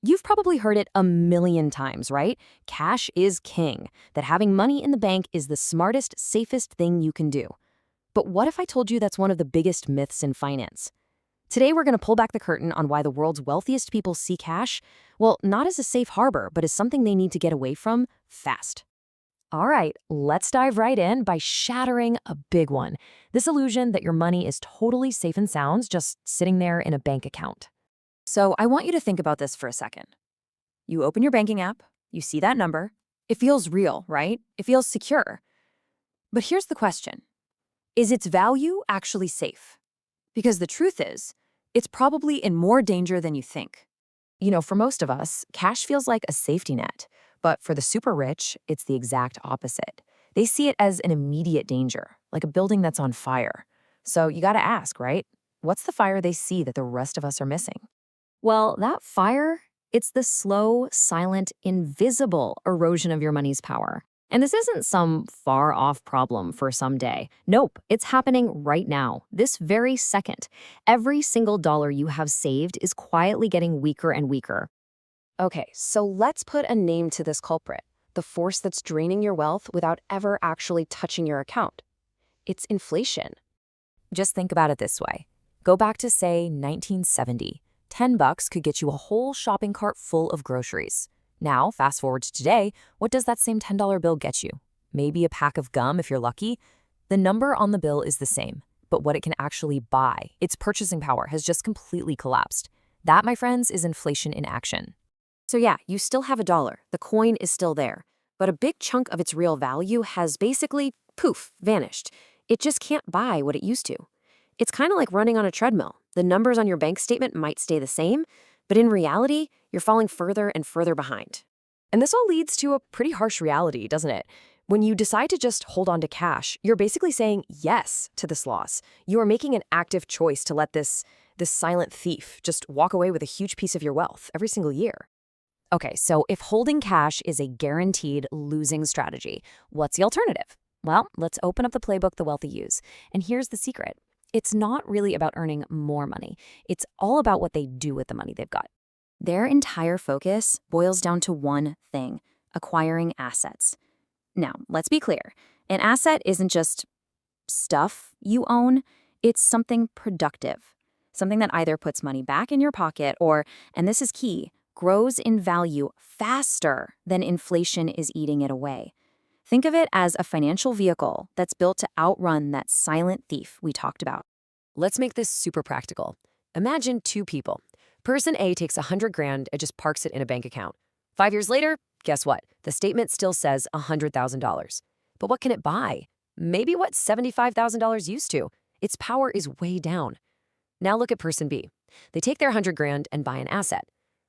You've probably heard it a million times, right? Cash is king, that having money in the bank is the smartest, safest thing you can do. But what if I told you that's one of the biggest myths in finance? Today, we're going to pull back the curtain on why the world's wealthiest people see cash, well, not as a safe harbor, but as something they need to get away from fast. All right, let's dive right in by shattering a big one. This illusion that your money is totally safe and sound, just sitting there in a bank account. So I want you to think about this for a second. You open your banking app, you see that number. It feels real, right? It feels secure. But here's the question. Is its value actually safe? Because the truth is, it's probably in more danger than you think. For most of us, cash feels like a safety net. But for the super rich, it's the exact opposite. They see it as an immediate danger, like a building that's on fire. So you gotta ask, right? What's the fire they see that the rest of us are missing? Well, that fire, it's the slow, silent, invisible erosion of your money's power. And this isn't some far-off problem for someday. Nope, it's happening right now, this very second. Every single dollar you have saved is quietly getting weaker and weaker. Okay, so let's put a name to this culprit, the force that's draining your wealth without ever actually touching your account. It's inflation. Just think about it this way. Go back to, say, 1970. $10 could get you a whole shopping cart full of groceries. Now, fast forward to today, what does that same $10 bill get you? Maybe a pack of gum if you're lucky? The number on the bill is the same, but what it can actually buy, its purchasing power, has just completely collapsed. That, my friends, is inflation in action. So yeah, you still have a dollar. The coin is still there. But a big chunk of its real value has basically, poof, vanished. It just can't buy what it used to. It's kind of like running on a treadmill. The numbers on your bank statement might stay the same, but in reality, you're falling further and further behind. And this all leads to a pretty harsh reality, doesn't it? When you decide to just hold on to cash, you're basically saying yes to this loss. You are making an active choice to let this silent thief just walk away with a huge piece of your wealth every single year. Okay, so if holding cash is a guaranteed losing strategy, what's the alternative? Well, let's open up the playbook the wealthy use. And here's the secret. It's not really about earning more money. It's all about what they do with the money they've got. Their entire focus boils down to one thing: acquiring assets. Now, let's be clear. An asset isn't just stuff you own. It's something productive, something that either puts money back in your pocket or, and this is key, grows in value faster than inflation is eating it away. Think of it as a financial vehicle that's built to outrun that silent thief we talked about. Let's make this super practical. Imagine two people. Person A takes 100 grand and just parks it in a bank account. 5 years later, guess what? The statement still says $100,000. But what can it buy? Maybe what $75,000 used to. Its power is way down. Now look at person B. They take their 100 grand and buy an asset.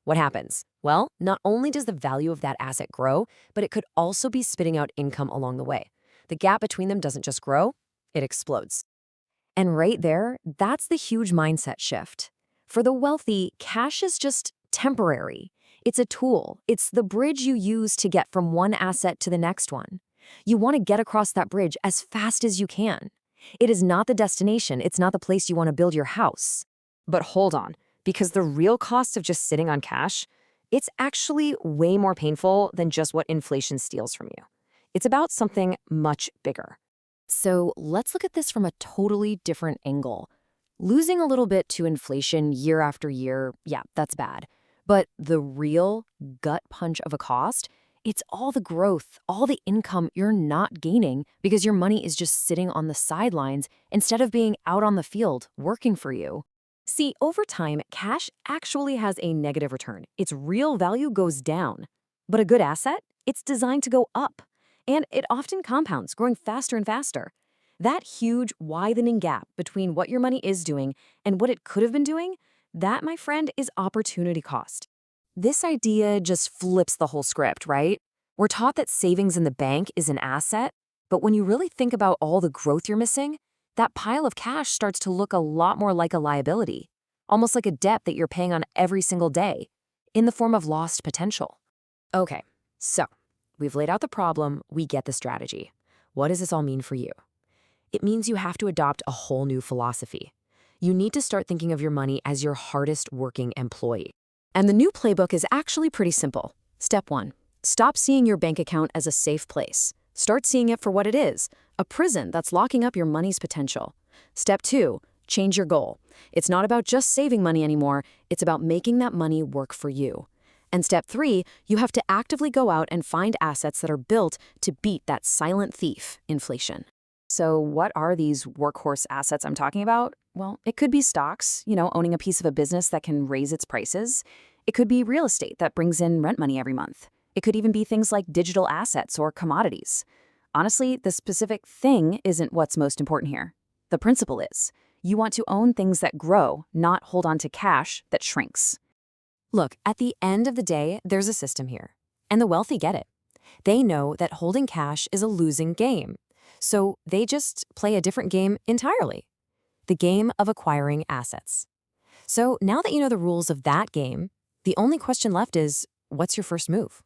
What happens? Well, not only does the value of that asset grow, but it could also be spitting out income along the way. The gap between them doesn't just grow, it explodes. And right there, that's the huge mindset shift. For the wealthy, cash is just temporary. It's a tool. It's the bridge you use to get from one asset to the next one. You want to get across that bridge as fast as you can. It is not the destination. It's not the place you want to build your house. But hold on. Because the real cost of just sitting on cash, it's actually way more painful than just what inflation steals from you. It's about something much bigger. So let's look at this from a totally different angle. Losing a little bit to inflation year after year, yeah, that's bad. But the real gut punch of a cost, it's all the growth, all the income you're not gaining because your money is just sitting on the sidelines instead of being out on the field working for you. See, over time, cash actually has a negative return. Its real value goes down. But a good asset, it's designed to go up. And it often compounds, growing faster and faster. That huge widening gap between what your money is doing and what it could have been doing, that, my friend, is opportunity cost. This idea just flips the whole script, right? We're taught that savings in the bank is an asset, but when you really think about all the growth you're missing, that pile of cash starts to look a lot more like a liability, almost like a debt that you're paying on every single day, in the form of lost potential. Okay, so we've laid out the problem, we get the strategy. What does this all mean for you? It means you have to adopt a whole new philosophy. You need to start thinking of your money as your hardest working employee. And the new playbook is actually pretty simple. Step 1. Stop seeing your bank account as a safe place. Start seeing it for what it is, a prison that's locking up your money's potential. Step 2. Change your goal. It's not about just saving money anymore, it's about making that money work for you. And step 3, you have to actively go out and find assets that are built to beat that silent thief, inflation. So what are these workhorse assets I'm talking about? Well, it could be stocks, owning a piece of a business that can raise its prices. It could be real estate that brings in rent money every month. It could even be things like digital assets or commodities. Honestly, the specific thing isn't what's most important here. The principle is, you want to own things that grow, not hold on to cash that shrinks. Look, at the end of the day, there's a system here. And the wealthy get it. They know that holding cash is a losing game. So they just play a different game entirely. The game of acquiring assets. So now that you know the rules of that game, the only question left is, what's your first move?